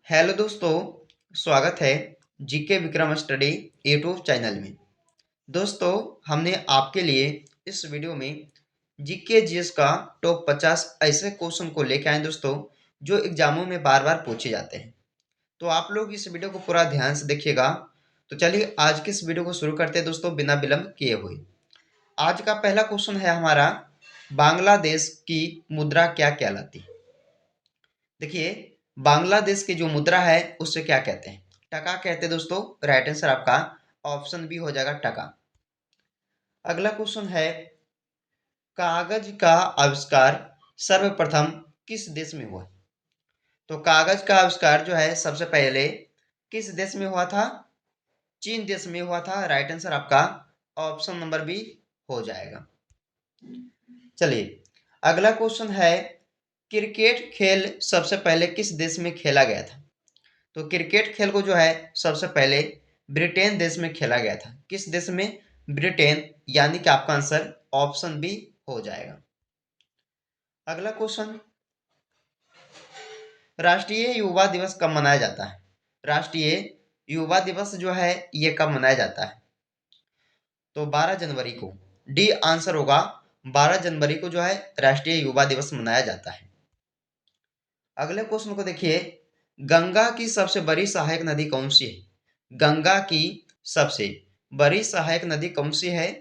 Hello दोस्तों, स्वागत है GK Vikram study YouTube channel में। दोस्तों, हमने आपके लिए इस वीडियो में जीके जीएस का टॉप 50 ऐसे क्वेश्चन को लेकर आए दोस्तों, जो एग्जामों में बार बार पूछे जाते हैं। तो आप लोग इस वीडियो को पूरा ध्यान से देखिएगा। तो चलिए आज की इस वीडियो को शुरू करते हैं दोस्तों, बिना विलंब किए हुए। आज का पहला क्वेश्चन है हमारा, बांग्लादेश की मुद्रा क्या कहलाती है? देखिए, बांग्लादेश की जो मुद्रा है उससे क्या कहते हैं? टका कहते हैं दोस्तों। राइट आंसर आपका ऑप्शन बी हो जाएगा, टका। अगला क्वेश्चन है, कागज का आविष्कार सर्वप्रथम किस देश में हुआ? तो कागज का आविष्कार जो है सबसे पहले किस देश में हुआ था? चीन देश में हुआ था। राइट आंसर आपका ऑप्शन नंबर बी हो जाएगा। चलिए, अगला क्वेश्चन है, क्रिकेट खेल सबसे पहले किस देश में खेला गया था? तो क्रिकेट खेल को जो है सबसे पहले ब्रिटेन देश में खेला गया था। किस देश में? ब्रिटेन, यानी कि आपका आंसर ऑप्शन बी हो जाएगा। अगला क्वेश्चन, राष्ट्रीय युवा दिवस कब मनाया जाता है? राष्ट्रीय युवा दिवस जो है ये कब मनाया जाता है? तो 12 जनवरी को। डी आंसर होगा, 12 जनवरी को जो है राष्ट्रीय युवा दिवस मनाया जाता है। अगले क्वेश्चन को देखिए, गंगा की सबसे बड़ी सहायक नदी कौन सी है? गंगा की सबसे बड़ी सहायक नदी कौन सी है?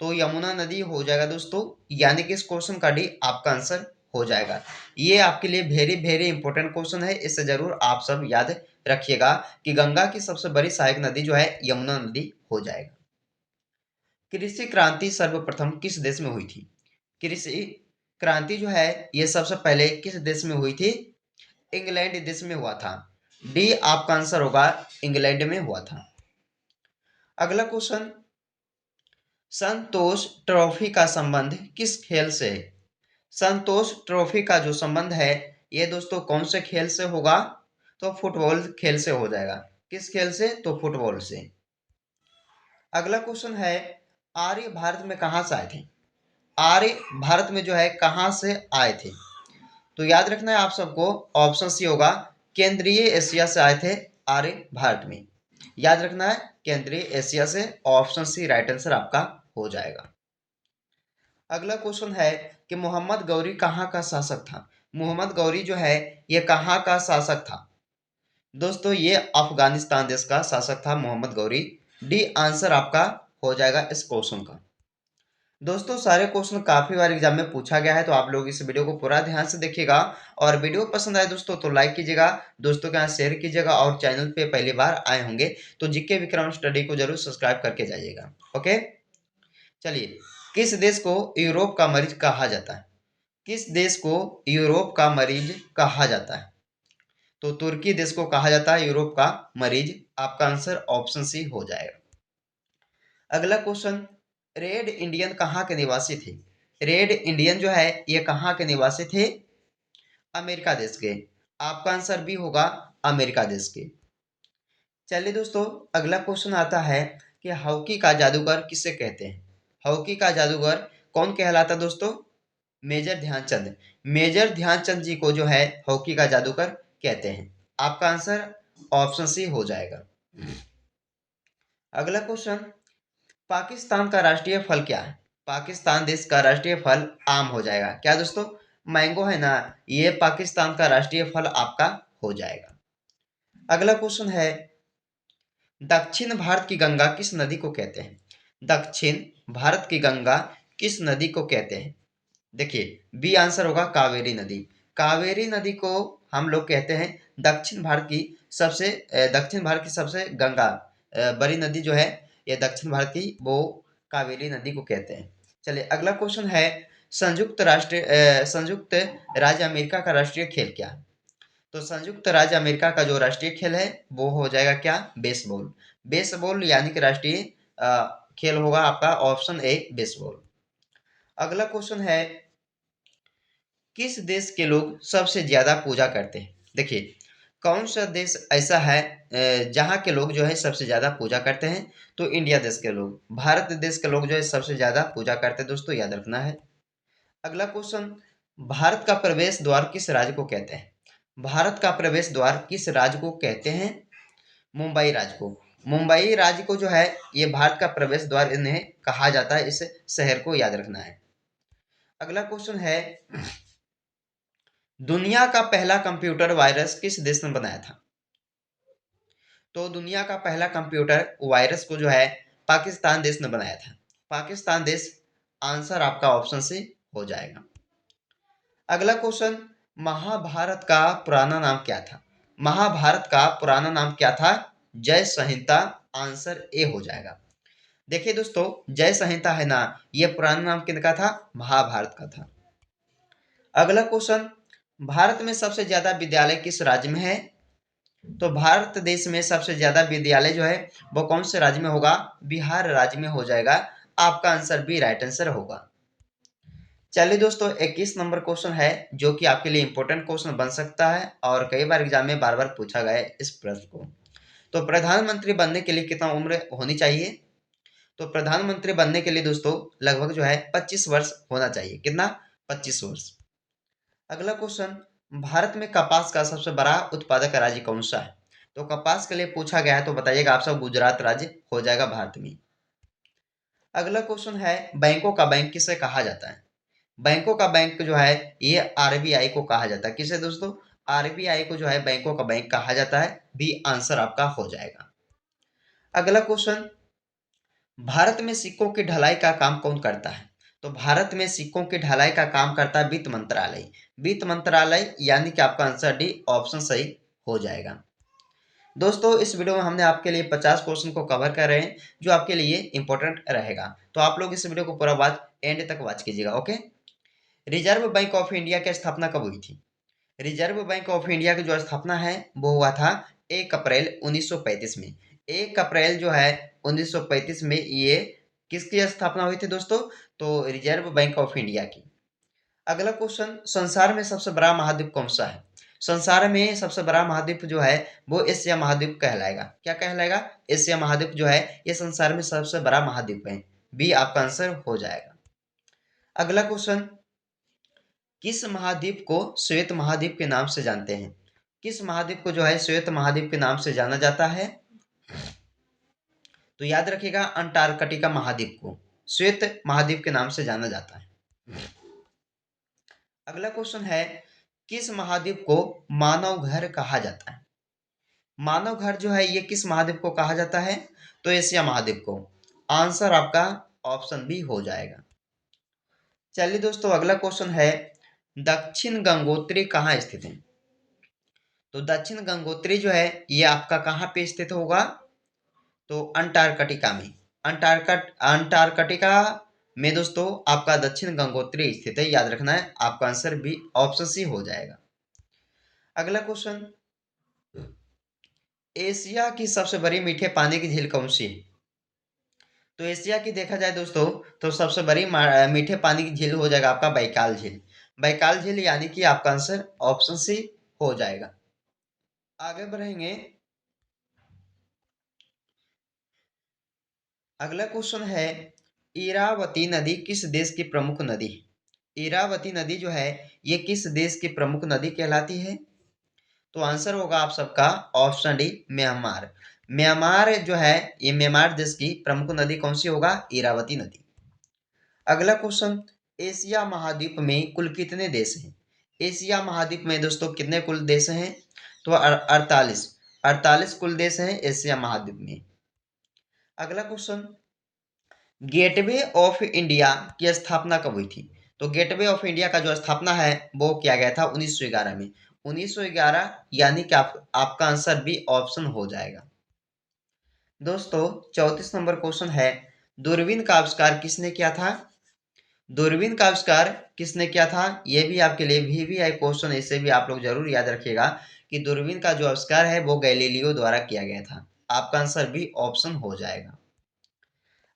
तो यमुना नदी हो जाएगा दोस्तों, यानी कि इस क्वेश्चन का डी आपका आंसर हो जाएगा। ये आपके लिए वेरी वेरी इंपॉर्टेंट क्वेश्चन है, इसे जरूर आप सब याद रखिएगा कि गंगा की सबसे बड़ी सहायक नदी जो है यमुना नदी हो जाएगा। कृषि क्रांति सर्वप्रथम किस देश में हुई थी? कृषि क्रांति जो है ये सबसे पहले किस देश में हुई थी? इंग्लैंड देश में हुआ था। डी आपका आंसर होगा, इंग्लैंड में हुआ था। अगला क्वेश्चन, संतोष ट्रॉफी का संबंध किस खेल से है? संतोष ट्रॉफी का जो संबंध है ये दोस्तों कौन से खेल से होगा? तो फुटबॉल खेल से हो जाएगा। किस खेल से? तो फुटबॉल से। अगला क्वेश्चन है, आर्य भारत में कहाँ से आए थे? आर्य भारत में जो है कहाँ से आए थे? तो याद रखना है आप सबको, ऑप्शन सी होगा, केंद्रीय एशिया से आए थे आर्य भारत में। याद रखना है, केंद्रीय एशिया से, ऑप्शन सी राइट आंसर आपका हो जाएगा। अगला क्वेश्चन है कि मोहम्मद गौरी कहाँ का शासक था? मोहम्मद गौरी जो है ये कहाँ का शासक था? दोस्तों ये अफगानिस्तान देश का शासक था मोहम्मद गौरी। डी आंसर आपका हो जाएगा इस क्वेश्चन का। दोस्तों सारे क्वेश्चन काफी बार एग्जाम में पूछा गया है, तो आप लोग इस वीडियो को पूरा ध्यान से देखिएगा। और वीडियो पसंद आए दोस्तों तो लाइक कीजिएगा, दोस्तों के यहाँ शेयर कीजिएगा, और चैनल पे पहली बार आए होंगे तो जीके विक्रम स्टडी को जरूर सब्सक्राइब करके जाइएगा। ओके, चलिए, किस देश को यूरोप का मरीज कहा जाता है? किस देश को यूरोप का मरीज कहा जाता है? तो तुर्की देश को कहा जाता है यूरोप का मरीज। आपका आंसर ऑप्शन सी हो जाएगा। अगला क्वेश्चन, रेड इंडियन कहाँ के निवासी थे? रेड इंडियन जो है ये कहाँ के निवासी थे? अमेरिका देश के। आपका आंसर भी होगा, अमेरिका देश के। चलिए दोस्तों, अगला क्वेश्चन आता है कि हॉकी का जादूगर किसे कहते हैं? हॉकी का जादूगर कौन कहलाता है दोस्तों? मेजर ध्यानचंद। मेजर ध्यानचंद जी को जो है हॉकी का जादूगर कहते हैं। आपका आंसर ऑप्शन सी हो जाएगा। अगला क्वेश्चन, पाकिस्तान का राष्ट्रीय फल क्या है? पाकिस्तान देश का राष्ट्रीय फल आम हो जाएगा। क्या दोस्तों? मैंगो है ना, ये पाकिस्तान का राष्ट्रीय फल आपका हो जाएगा। अगला क्वेश्चन है, दक्षिण भारत की गंगा किस नदी को कहते हैं? दक्षिण भारत की गंगा किस नदी को कहते हैं? देखिए, बी आंसर होगा, कावेरी नदी। कावेरी नदी को हम लोग कहते हैं दक्षिण भारत की सबसे गंगा बड़ी नदी जो है ये दक्षिण भारत की, वो कावेरी नदी को कहते हैं। चलिए, अगला क्वेश्चन है, संयुक्त राज्य अमेरिका का राष्ट्रीय खेल क्या है? तो संयुक्त राज्य अमेरिका का जो राष्ट्रीय खेल है वो हो जाएगा क्या? बेसबॉल। बेसबॉल यानी कि राष्ट्रीय खेल होगा आपका ऑप्शन ए, बेसबॉल। अगला क्वेश्चन है, किस देश के लोग सबसे ज्यादा पूजा करते हैं? देखिए, कौन सा देश ऐसा है जहाँ के लोग जो है सबसे ज्यादा पूजा करते हैं? तो इंडिया देश के लोग, भारत देश के लोग जो है सबसे ज्यादा पूजा करते हैं दोस्तों, याद रखना है। अगला क्वेश्चन, भारत का प्रवेश द्वार किस राज्य को कहते हैं? भारत का प्रवेश द्वार किस राज्य को कहते हैं? मुंबई राज्य को। मुंबई राज्य को जो है ये भारत का प्रवेश द्वार इन्हें कहा जाता है, इस शहर को याद रखना है। अगला क्वेश्चन है, दुनिया का पहला कंप्यूटर वायरस किस देश ने बनाया था? तो दुनिया का पहला कंप्यूटर वायरस को जो है पाकिस्तान देश ने बनाया था। पाकिस्तान देश आंसर आपका ऑप्शन से हो जाएगा। अगला क्वेश्चन, महाभारत का पुराना नाम क्या था? महाभारत का पुराना नाम क्या था? जय संहिता आंसर ए हो जाएगा। देखिए दोस्तों, जय संहिता है ना, यह पुराना नाम किनका था? महाभारत का था। अगला क्वेश्चन, भारत में सबसे ज्यादा विद्यालय किस राज्य में है? तो भारत देश में सबसे ज्यादा विद्यालय जो है वो कौन से राज्य में होगा? बिहार राज्य में हो जाएगा। आपका आंसर बी राइट आंसर होगा। चलिए दोस्तों, 21 नंबर क्वेश्चन है जो कि आपके लिए इंपॉर्टेंट क्वेश्चन बन सकता है और कई बार एग्जाम में बार बार पूछा गया है इस प्रश्न को। तो प्रधानमंत्री बनने के लिए कितना उम्र होनी चाहिए? तो प्रधानमंत्री बनने के लिए दोस्तों लगभग जो है 25 वर्ष होना चाहिए। कितना? 25 वर्ष। अगला क्वेश्चन, भारत में कपास का सबसे बड़ा उत्पादक राज्य कौन सा है? तो कपास के लिए पूछा गया है तो बताइएगा आप सब, गुजरात राज्य हो जाएगा भारत में। अगला क्वेश्चन है, बैंकों का बैंक किसे कहा जाता है? बैंकों का बैंक जो है ये आरबीआई को कहा जाता है। किसे दोस्तों? आरबीआई को जो है बैंकों का बैंक कहा जाता है। बी आंसर आपका हो जाएगा। अगला क्वेश्चन, भारत में सिक्कों की ढलाई का काम कौन करता है? तो भारत में सिक्कों की ढलाई का काम करता है वित्त मंत्रालय। वित्त मंत्रालय यानी कि आपका आंसर डी ऑप्शन सही हो जाएगा। दोस्तों, इस वीडियो में हमने आपके लिए 50 क्वेश्चन को कवर कर रहे हैं जो आपके लिए इंपॉर्टेंट रहेगा। तो आप लोग इस वीडियो को पूरा बात एंड तक वॉच कीजिएगा। Okay. Reserve bank of India की स्थापना कब हुई थी? रिजर्व बैंक ऑफ इंडिया की जो स्थापना है वो हुआ था 1 अप्रैल 1935 में। 1 अप्रैल जो है 1935 में ये किसकी स्थापना हुई थी दोस्तों? तो रिजर्व बैंक ऑफ इंडिया की। अगला क्वेश्चन, संसार में सबसे बड़ा महाद्वीप कौन सा है? संसार में सबसे बड़ा महाद्वीप जो है वो एशिया महाद्वीप कहलाएगा। क्या कहलाएगा? एशिया महाद्वीप जो है ये संसार में सबसे बड़ा महाद्वीप है। बी आपका आंसर हो जाएगा। अगला क्वेश्चन, किस महाद्वीप को श्वेत महाद्वीप के नाम से जानते हैं? किस महाद्वीप को जो है श्वेत महाद्वीप के नाम से जाना जाता है? तो याद रखिएगा, अंटार्कटिका महाद्वीप को श्वेत महाद्वीप के नाम से जाना जाता है। अगला क्वेश्चन है, किस महाद्वीप को मानव घर कहा जाता है? मानव घर जो है ये किस महाद्वीप को कहा जाता है? तो एशिया महाद्वीप को। आंसर आपका ऑप्शन बी हो जाएगा। चलिए दोस्तों, अगला क्वेश्चन है, दक्षिण गंगोत्री कहाँ स्थित है? तो दक्षिण गंगोत्री जो है ये आपका कहाँ पे स्थित होगा? तो अंटार्कटिका में। अंटार्कटिका में दोस्तों आपका दक्षिण गंगोत्री स्थित है, याद रखना है। आपका आंसर भी ऑप्शन सी हो जाएगा। अगला क्वेश्चन, एशिया की सबसे बड़ी मीठे पानी की झील कौन सी है? तो एशिया की देखा जाए दोस्तों तो सबसे बड़ी मीठे पानी की झील हो जाएगा आपका बैकाल झील। बैकाल झील यानी कि आपका आंसर ऑप्शन सी हो जाएगा। आगे बढ़ेंगे। अगला क्वेश्चन है, इरावती नदी किस देश की प्रमुख नदी है? इरावती नदी जो है ये किस देश की प्रमुख नदी कहलाती है? तो आंसर होगा आप सबका ऑप्शन डी म्यांमार। म्यांमार जो है ये म्यांमार देश की प्रमुख नदी कौन सी होगा? इरावती नदी। अगला क्वेश्चन, एशिया महाद्वीप में कुल कितने देश हैं? एशिया महाद्वीप में दोस्तों कितने कुल देश हैं? तो 48 48 कुल देश हैं एशिया महाद्वीप में। अगला क्वेश्चन, गेटवे ऑफ इंडिया की स्थापना कब हुई थी? तो गेटवे ऑफ इंडिया का जो स्थापना है वो किया गया था 1911 में। 1911 यानी कि आपका आंसर भी ऑप्शन हो जाएगा। दोस्तों, 34 नंबर क्वेश्चन है, दूरबीन का आविष्कार किसने किया था? दूरबीन का आविष्कार किसने किया था? ये भी आपके लिए वीवीआई क्वेश्चन है, इसे भी आप लोग जरूर याद रखिएगा कि दूरबीन का जो आविष्कार है वो गैलीलियो द्वारा किया गया था। आपका आंसर भी ऑप्शन हो जाएगा।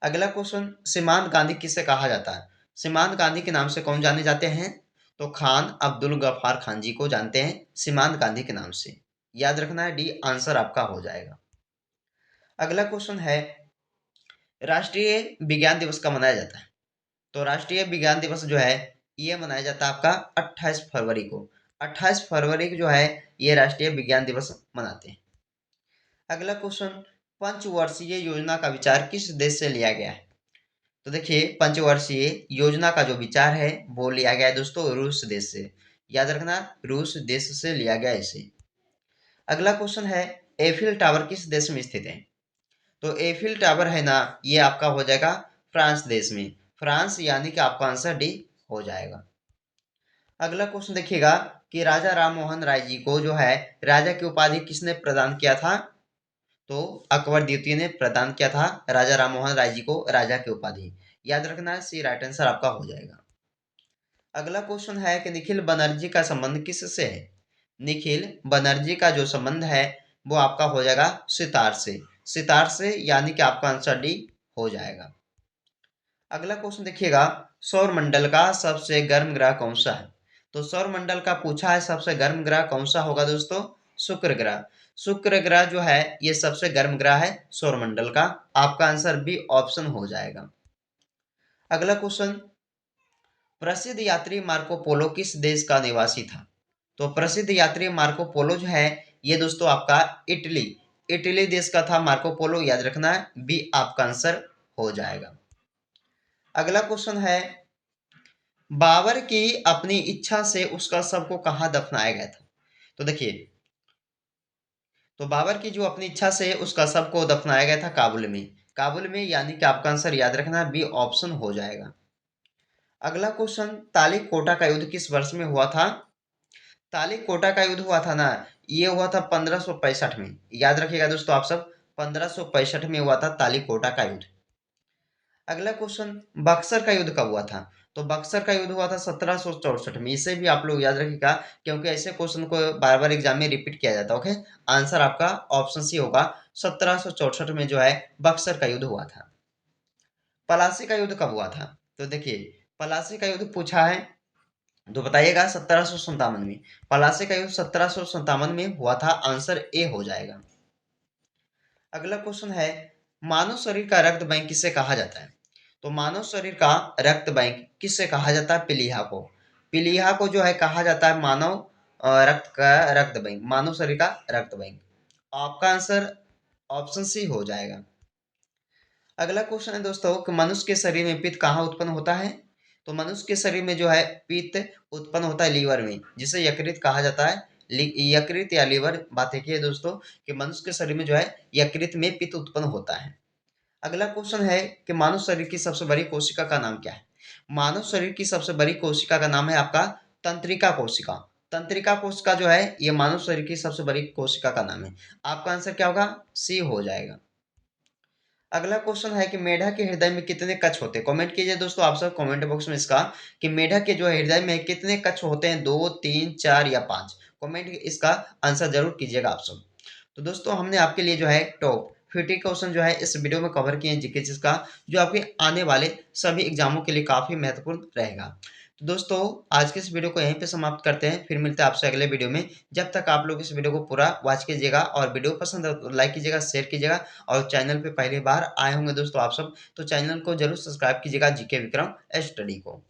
अगला क्वेश्चन, सीमांत गांधी किसे कहा जाता है? सीमांत गांधी के नाम से कौन जाने जाते हैं? तो खान अब्दुल गफ्फार खान जी को जानते हैं सीमांत गांधी के नाम से। याद रखना है, डी आंसर आपका हो जाएगा। अगला क्वेश्चन है, राष्ट्रीय विज्ञान दिवस कब मनाया जाता है? तो राष्ट्रीय विज्ञान दिवस जो है ये मनाया जाता है आपका 28 फरवरी को। 28 फरवरी को जो है ये राष्ट्रीय विज्ञान दिवस मनाते हैं। अगला क्वेश्चन, पंचवर्षीय योजना का विचार किस देश से लिया गया है? तो देखिए, पंचवर्षीय योजना का जो विचार है वो लिया गया है दोस्तों रूस देश से। याद रखना, रूस देश से लिया गया इसे। अगला क्वेश्चन है, एफिल टावर किस देश में स्थित है? तो एफिल टावर है ना, ये आपका हो जाएगा फ्रांस देश में। फ्रांस, यानी कि आपका आंसर डी हो जाएगा। अगला क्वेश्चन देखिएगा कि राजा राम मोहन राय जी को जो है राजा की उपाधि किसने प्रदान किया था? तो अकबर द्वितीय ने प्रदान किया था राजा राम मोहन राय जी को राजा की उपाधि। याद रखना है, सी राइट आंसर आपका हो जाएगा। अगला क्वेश्चन है कि निखिल बनर्जी का संबंध किससे है? निखिल बनर्जी का जो संबंध है वो आपका हो जाएगा सितार से। सितार से, यानी कि आपका आंसर डी हो जाएगा। अगला क्वेश्चन देखिएगा, सौर मंडल का सबसे गर्म ग्रह कौन सा है? तो सौर मंडल का पूछा है सबसे गर्म ग्रह कौन सा होगा दोस्तों? शुक्र ग्रह। शुक्र ग्रह जो है ये सबसे गर्म ग्रह है सौर मंडल का। आपका आंसर बी ऑप्शन हो जाएगा। अगला क्वेश्चन, प्रसिद्ध यात्री मार्को पोलो किस देश का निवासी था? तो प्रसिद्ध यात्री मार्को पोलो जो है ये दोस्तों आपका इटली इटली देश का था मार्को पोलो। याद रखना है, बी आपका आंसर हो जाएगा। अगला क्वेश्चन है, बाबर की अपनी इच्छा से उसका शव को कहाँ दफनाया गया था? तो देखिए, तो बाबर की जो अपनी इच्छा से उसका शव को दफनाया गया था काबुल में। काबुल में, यानी कि आपका आंसर याद रखना बी ऑप्शन हो जाएगा। अगला क्वेश्चन, तालिकोटा का युद्ध किस वर्ष में हुआ था? तालिकोटा का युद्ध हुआ था ना, ये हुआ था 1565 में। याद रखिएगा दोस्तों आप सब, 1565 में हुआ था तालिकोटा का युद्ध। अगला क्वेश्चन, बक्सर का युद्ध कब हुआ था? तो बक्सर का युद्ध हुआ था 1764 में। इसे भी आप लोग याद रखिएगा, क्योंकि ऐसे क्वेश्चन को बार बार एग्जाम में रिपीट किया जाता है। ओके, आंसर आपका ऑप्शन सी होगा, 1764 में जो है बक्सर का युद्ध हुआ था। पलासी का युद्ध कब हुआ था? तो देखिए, पलासी का युद्ध पूछा है तो बताइएगा 1757 में। पलासी का युद्ध 1757 में हुआ था। आंसर ए हो जाएगा। अगला क्वेश्चन है, मानव शरीर का रक्त बैंक किसे कहा जाता है? तो मानव शरीर का रक्त बैंक किससे कहा जाता है? पीलिया को। पीलिया को जो है कहा जाता है मानव रक्त का रक्त बैंक, मानव शरीर का रक्त बैंक। आपका आंसर ऑप्शन सी हो जाएगा। अगला क्वेश्चन है दोस्तों कि मनुष्य के शरीर में पित्त कहाँ उत्पन्न होता है? तो मनुष्य के शरीर में जो है पित्त उत्पन्न होता है लीवर में, जिसे यकृत कहा जाता है। यकृत या लीवर, बात एक ही है दोस्तों कि मनुष्य के शरीर में जो है यकृत में पित्त उत्पन्न होता है। अगला क्वेश्चन है कि मानव शरीर की सबसे बड़ी कोशिका का नाम क्या है? मानव शरीर की सबसे बड़ी कोशिका का नाम है आपका तंत्रिका कोशिका। तंत्रिका कोशिका जो है ये मानव शरीर की सबसे बड़ी कोशिका का नाम है। आपका आंसर क्या होगा? सी हो जाएगा। अगला क्वेश्चन है कि मेढक के हृदय में कितने कक्ष होते हैं? कमेंट कीजिए दोस्तों आप सब कमेंट बॉक्स में इसका, कि मेढक के जो हृदय में कितने कक्ष होते हैं, 2, 3, 4 या 5? कमेंट इसका आंसर जरूर कीजिएगा आप सब। तो दोस्तों हमने आपके लिए जो है टॉप 50 क्वेश्चन जो है इस वीडियो में कवर किए हैं जीके का, जो आपके आने वाले सभी एग्जामों के लिए काफी महत्वपूर्ण रहेगा। तो दोस्तों आज के इस वीडियो को यहीं पे समाप्त करते हैं, फिर मिलते हैं आपसे अगले वीडियो में। जब तक आप लोग इस वीडियो को पूरा वॉच कीजिएगा और वीडियो पसंद है तो लाइक कीजिएगा, शेयर कीजिएगा, और चैनल पे पहली बार आए होंगे दोस्तों आप सब तो चैनल को जरूर सब्सक्राइब कीजिएगा जीके विक्रम स्टडी को।